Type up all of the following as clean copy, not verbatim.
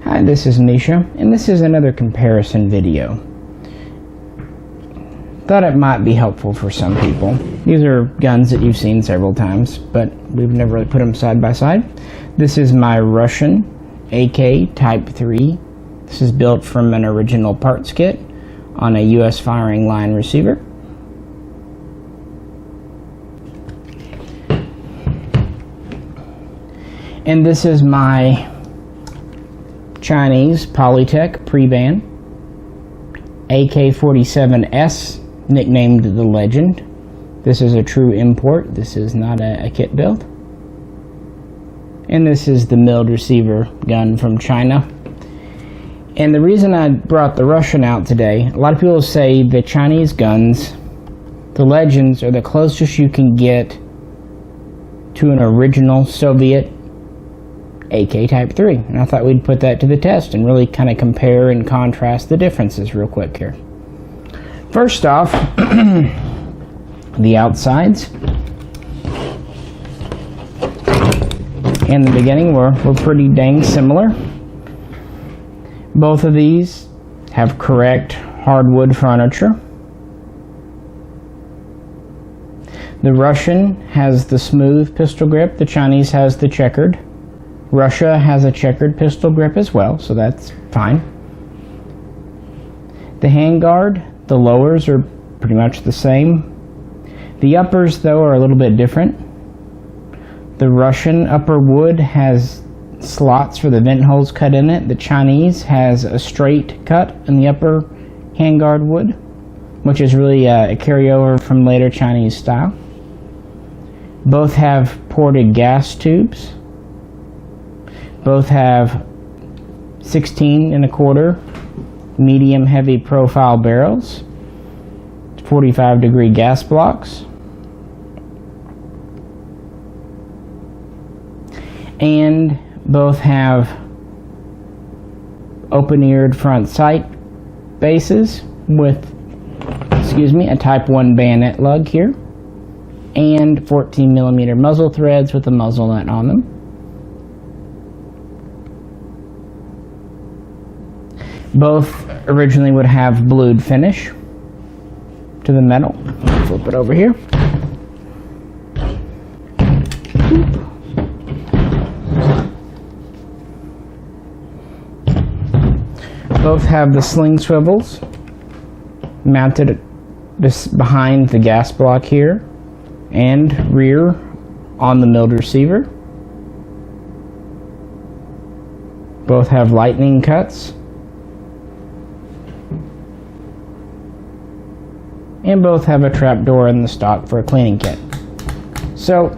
Hi, this is Misha, and this is another comparison video. Thought it might be helpful for some people. These are guns that you've seen several times, but we've never really put them side by side. This is my Russian AK Type 3. This is built from an original parts kit on a US firing line receiver. And this is my Chinese Polytech pre-ban AK47S, nicknamed the Legend. This is a true import. This is not a kit build. And this is the milled receiver gun from China. And the reason I brought the Russian out today, a lot of people say the Chinese guns, the Legends, are the closest you can get to an original Soviet AK Type 3. And I thought we'd put that to the test and really kind of compare and contrast the differences real quick here. First off, the outsides. In the beginning, we're pretty dang similar. Both of these have correct hardwood furniture. The Russian has the smooth pistol grip. The Chinese has the checkered. Russia has a checkered pistol grip as well, so that's fine. The Handguard, the lowers are pretty much the same. The uppers, though, are a little bit different. The Russian upper wood has slots for the vent holes cut in it. The Chinese has a straight cut in the upper Handguard wood, which is really a carryover from later Chinese style. Both have ported gas tubes. Both have 16¼ medium heavy profile barrels, 45-degree gas blocks, and both have open-eared front sight bases with, a Type 1 bayonet lug here, and 14mm muzzle threads with a muzzle nut on them. Both originally would have blued finish to the metal. Flip it over here. Both have the sling swivels mounted just behind the gas block here and rear on the milled receiver. Both have lightning cuts. And both have a trapdoor in the stock for a cleaning kit. So,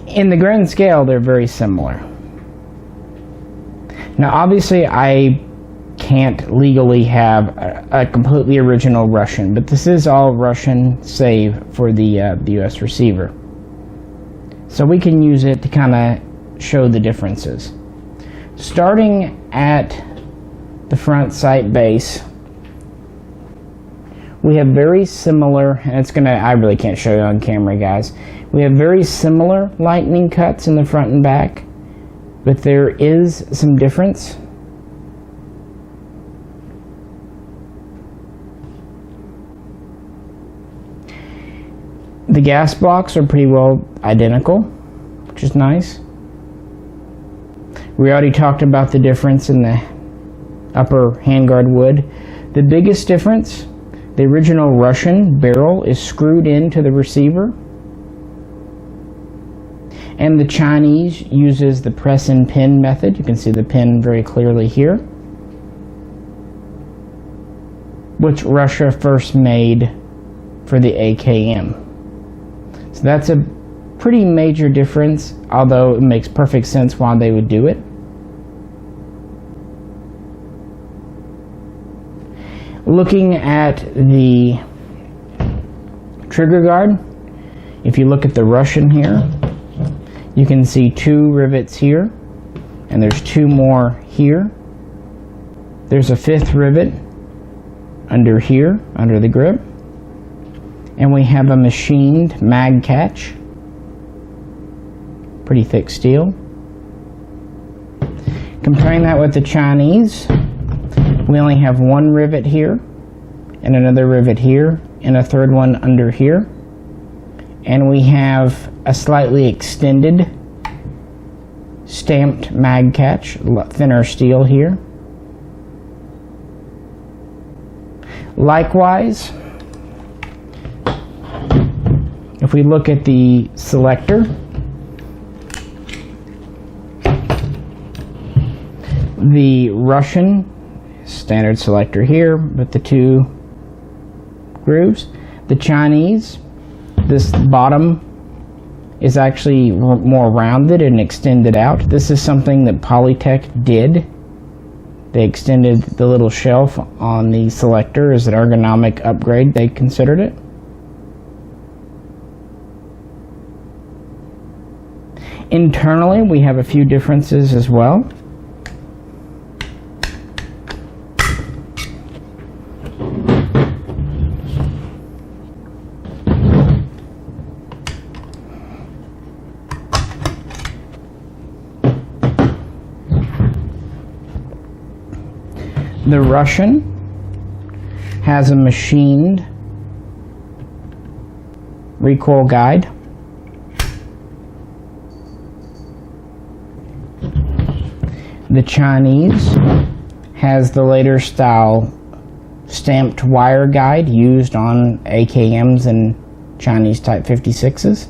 in the grand scale, they're very similar. Now, obviously, I can't legally have a completely original Russian, but this is all Russian save for the US receiver. So we can use it to kind of show the differences. Starting at the front sight base, we have very similar, and I really can't show you on camera, guys. We have very similar lightning cuts in the front and back, but there is some difference. The gas blocks are pretty well identical, which is nice. We already talked about the difference in the upper handguard wood. The biggest difference, the original Russian barrel is screwed into the receiver, and the Chinese uses the press and pin method. You can see the pin very clearly here, which Russia first made for the AKM. So that's a pretty major difference, although it makes perfect sense why they would do it. Looking at the trigger guard, if you look at the Russian here, you can see 2 rivets here, and there's 2 more here. There's a 5th rivet under here, under the grip, and we have a machined mag catch, pretty thick steel. Comparing that with the Chinese, we only have one rivet here, and another rivet here, and a third one under here. And we have a slightly extended stamped mag catch, thinner steel here. Likewise, if we look at the Selector, the Russian standard Selector here with the two grooves. The Chinese, this bottom is actually more rounded and extended out. This is something that Polytech did. They extended the little shelf on the Selector as an ergonomic upgrade. They considered it. Internally, we have a few differences as well. The Russian has a machined recoil guide. The Chinese has the later style stamped wire guide used on AKMs and Chinese Type 56s.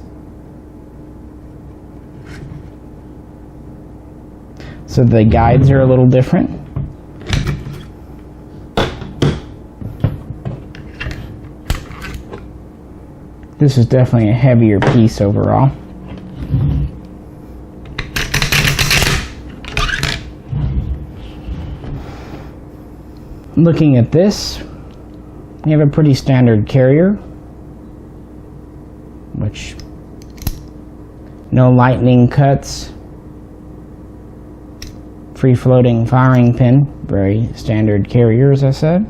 So the guides are a little different. This is definitely a heavier piece overall. Looking at this, we have a pretty standard carrier, which no lightning cuts, free floating firing pin, very standard carrier as I said.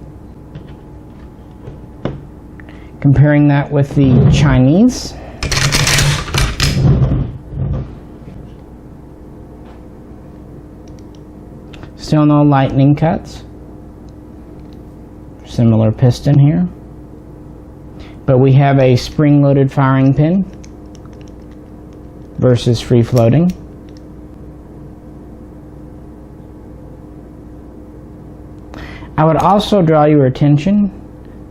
Comparing that with the Chinese, still no lightning cuts, similar piston here, but we have a spring-loaded firing pin versus free floating. I would also draw your attention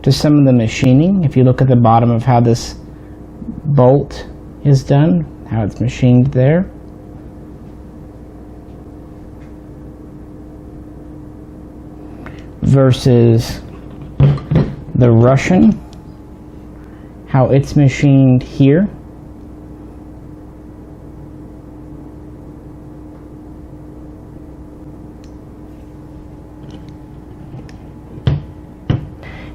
to some of the machining. If you look at the bottom of how this bolt is done, how it's machined there. Versus the Russian, how it's machined here.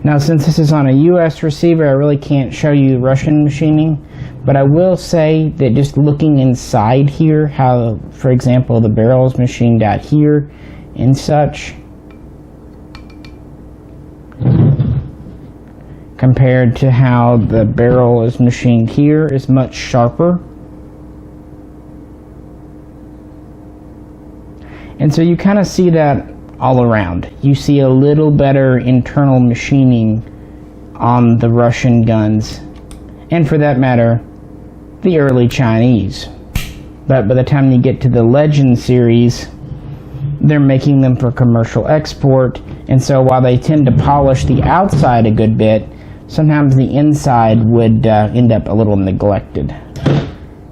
Now, since this is on a US receiver, I really can't show you Russian machining, but I will say that just looking inside here, how, for example, the barrel is machined out here and such, compared to how the barrel is machined here, is much sharper. And so you kind of see that all around. You see a little better internal machining on the Russian guns, and for that matter, the early Chinese. But by the time you get to the Legend series, they're making them for commercial export, and so while they tend to polish the outside a good bit, sometimes the inside would end up a little neglected.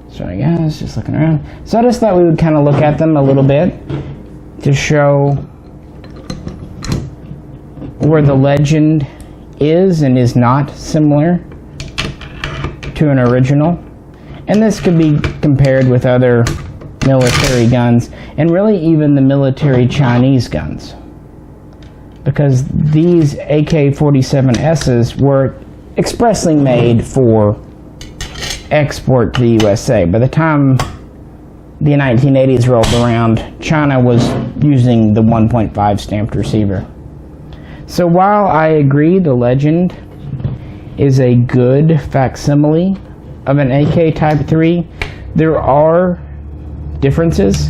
Sorry guys, just looking around. So I just thought we would kind of look at them a little bit to show where the Legend is and is not similar to an original. And this could be compared with other military guns, and really even the military Chinese guns, because these AK47Ss were expressly made for export to the USA. By the time the 1980s rolled around, China was using the 1.5 stamped receiver. So while I agree the Legend is a good facsimile of an AK Type 3, there are differences.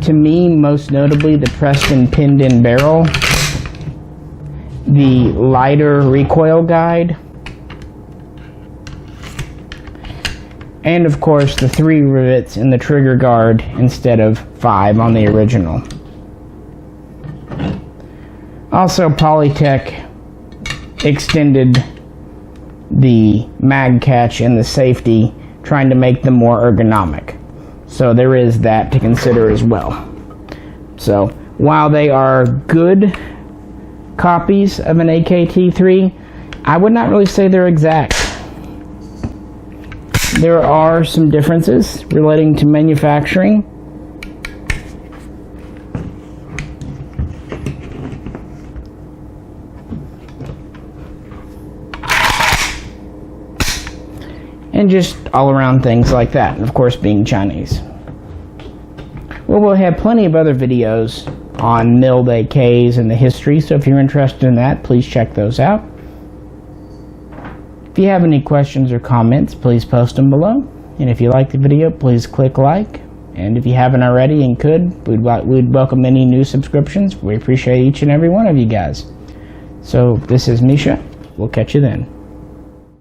To me, most notably, the Preston pinned-in barrel, the lighter recoil guide, and of course the 3 rivets in the trigger guard instead of 5 on the original. Also, Polytech extended the mag catch and the safety, trying to make them more ergonomic. So there is that to consider as well. So while they are good copies of an AKT3, I would not really say they're exact. There are some differences relating to manufacturing. And just all around things like that, and of course being Chinese. Well, we'll have plenty of other videos on milled AKs and the history, so if you're interested in that, please check those out. If you have any questions or comments, please post them below. And if you like the video, please click like. And if you haven't already and could, we'd welcome any new subscriptions. We appreciate each and every one of you guys. So this is Misha. We'll catch you then.